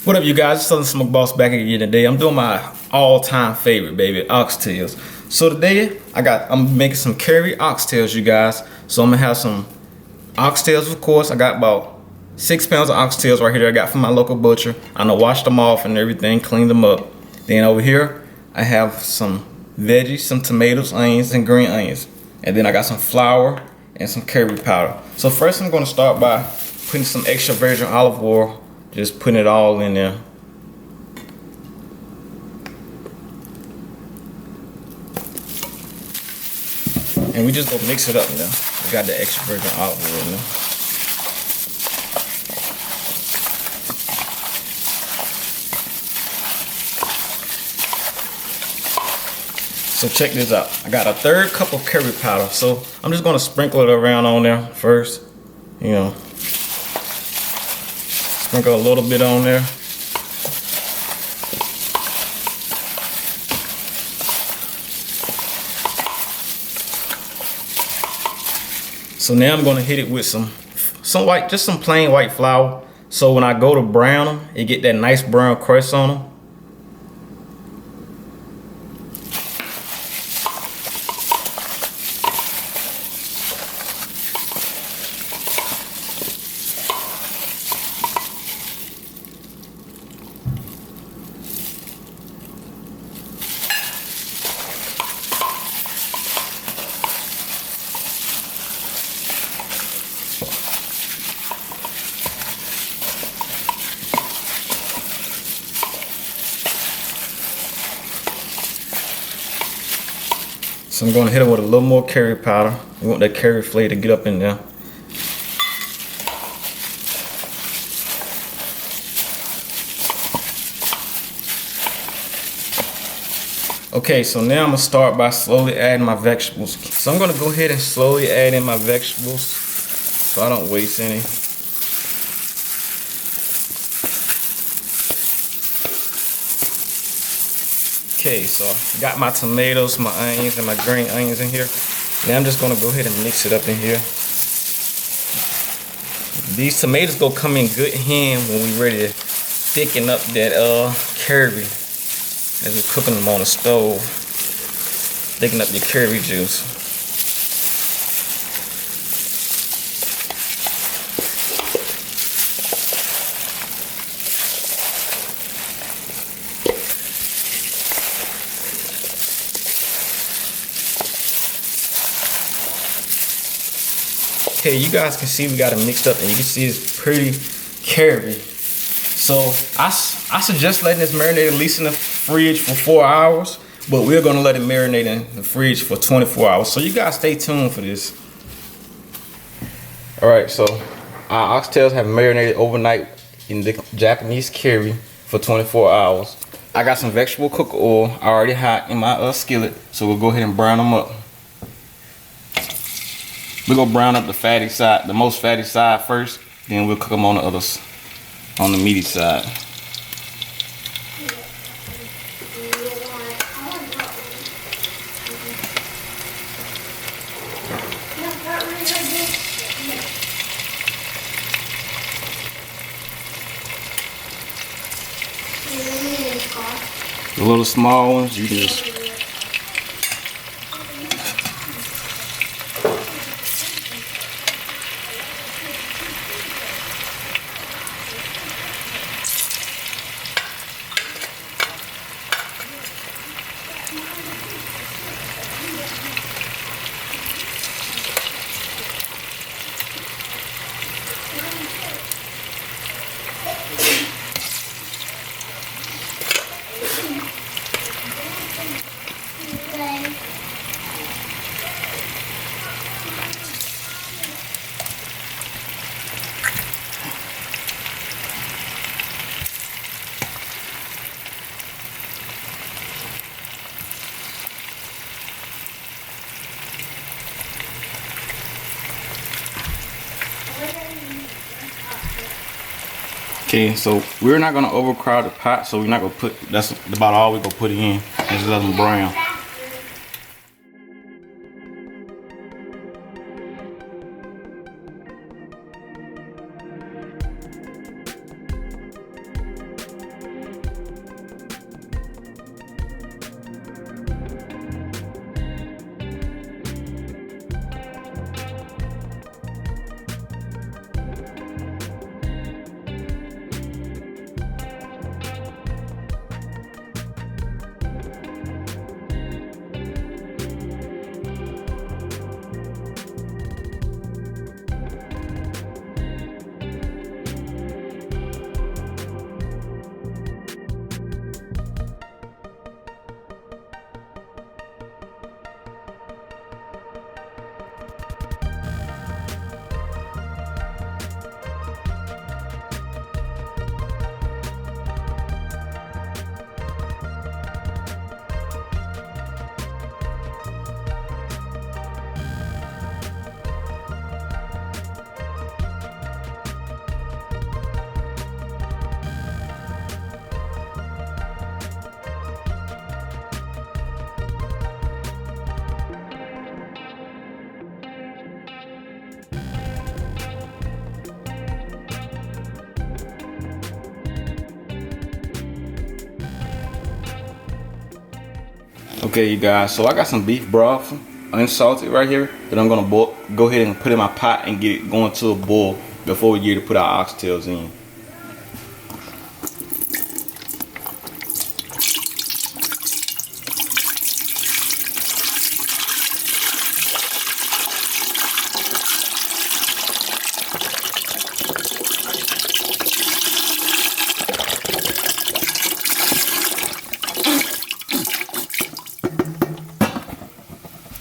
What up, you guys? It's Southern Smoke Boss back again today. I'm doing my all-time favorite, baby, oxtails. So today, I'm making some curry oxtails, you guys. So I'm gonna have some oxtails, of course. I got about 6 pounds of oxtails right here that I got from my local butcher. I done washed them off and everything, cleaned them up. Then over here, I have some veggies, some tomatoes, onions, and green onions. And then I got some flour and some curry powder. So first, I'm gonna start by putting some extra virgin olive oil. Just putting it all in there. And we just go mix it up now. We got the extra virgin olive oil in there. So check this out. I got a 1/3 cup of curry powder. So I'm just gonna sprinkle it around on there first. You know. Sprinkle a little bit on there. So now I'm gonna hit it with some white, just some plain white flour. So when I go to brown them, it get that nice brown crust on them. So I'm going to hit it with a little more curry powder. We want that curry flavor to get up in there. Okay, so now I'm going to start by slowly adding my vegetables. So I'm going to go ahead and slowly add in my vegetables so I don't waste any. Okay, so I got my tomatoes, my onions, and my green onions in here. Now I'm just gonna go ahead and mix it up in here. These tomatoes gonna come in good hand when we ready to thicken up that curry as we're cooking them on the stove. Thicken up your curry juice. Okay, you guys can see we got it mixed up, and you can see it's pretty curry. So I suggest letting this marinate at least in the fridge for 4 hours, but we're gonna let it marinate in the fridge for 24 hours. So you guys stay tuned for this. All right, so our oxtails have marinated overnight in the Japanese curry for 24 hours. I got some vegetable cooker oil already hot in my skillet, so we'll go ahead and brown them up. We're gonna brown up the fatty side, the most fatty side first, then we'll cook them on the others, on the meaty side. The little small ones, you can just okay, so we're not gonna overcrowd the pot, so we're not gonna put, that's about all we're gonna put in, and just let them brown. Okay, you guys, so I got some beef broth, unsalted right here, that I'm gonna go ahead and put in my pot and get it going to a boil before we get to put our oxtails in.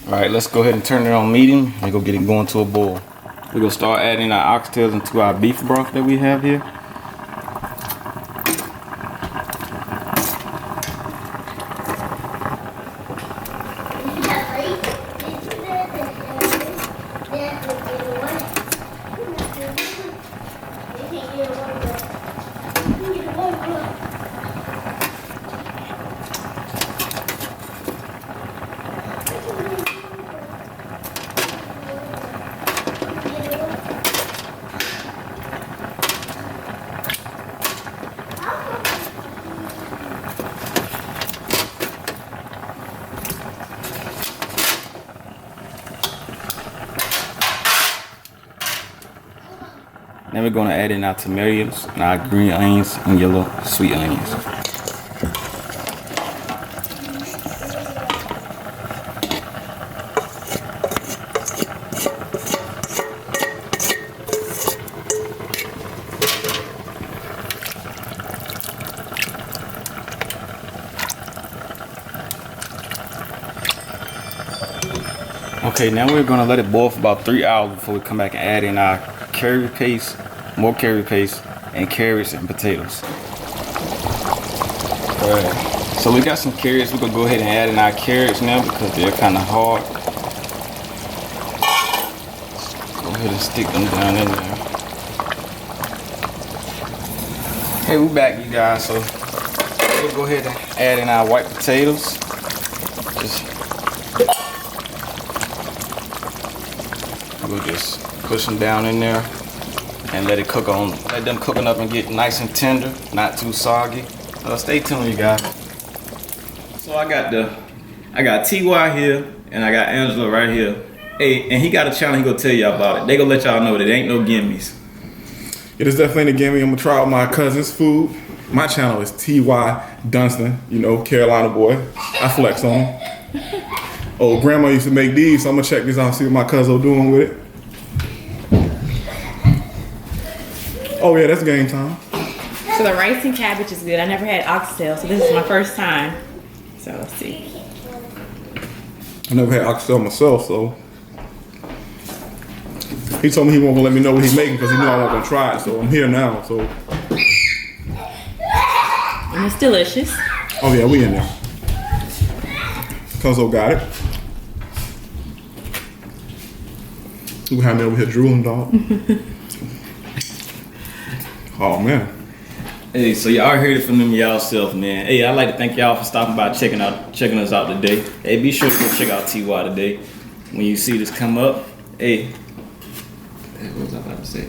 Alright, let's go ahead and turn it on medium and go get it going to a boil. We're gonna start adding our oxtails into our beef broth that we have here. Then we're gonna add in our tomatoes and our green onions and yellow sweet onions. Okay, now we're gonna let it boil for about 3 hours before we come back and add in our curry paste, more curry paste, and carrots and potatoes. Alright, so we got some carrots. We're gonna go ahead and add in our carrots now because they're kind of hard. Go ahead and stick them down in there. Hey, we're back, you guys. So we'll go ahead and add in our white potatoes. We'll just push them down in there and let it cook on. Let them cook up and get nice and tender, not too soggy. Stay tuned, you guys. So I got T.Y here and I got Angela right here. Hey, and he got a channel. He gonna tell y'all about it. They gonna let y'all know that it ain't no gimmies. It is definitely a gimme. I'm gonna try out my cousin's food. My channel is T.Y Dunston. You know, Carolina boy. I flex on him. Oh, grandma used to make these, so I'm gonna check this out and see what my cousin doing with it. Oh yeah, that's game time. So the rice and cabbage is good. I never had oxtail, so this is my first time. So let's see. I never had oxtail myself, so he told me he won't let me know what he's making because he knew I wasn't gonna try it. So I'm here now. So and it's delicious. oh yeah, we in there. Cuzzo got it. We have me over here drooling, dog. Oh man. Hey, so y'all heard it from them y'all self, man. Hey, I'd like to thank y'all for stopping by, checking us out today. Hey, be sure to go check out T.Y today. When you see this come up, hey, what was I about to say?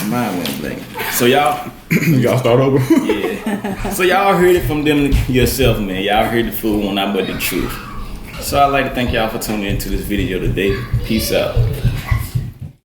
My mind went blank. So y'all start over. Yeah. So y'all heard it from them yourself, man. Y'all heard the food, not but the truth. So I'd like to thank y'all for tuning into this video today. Peace out.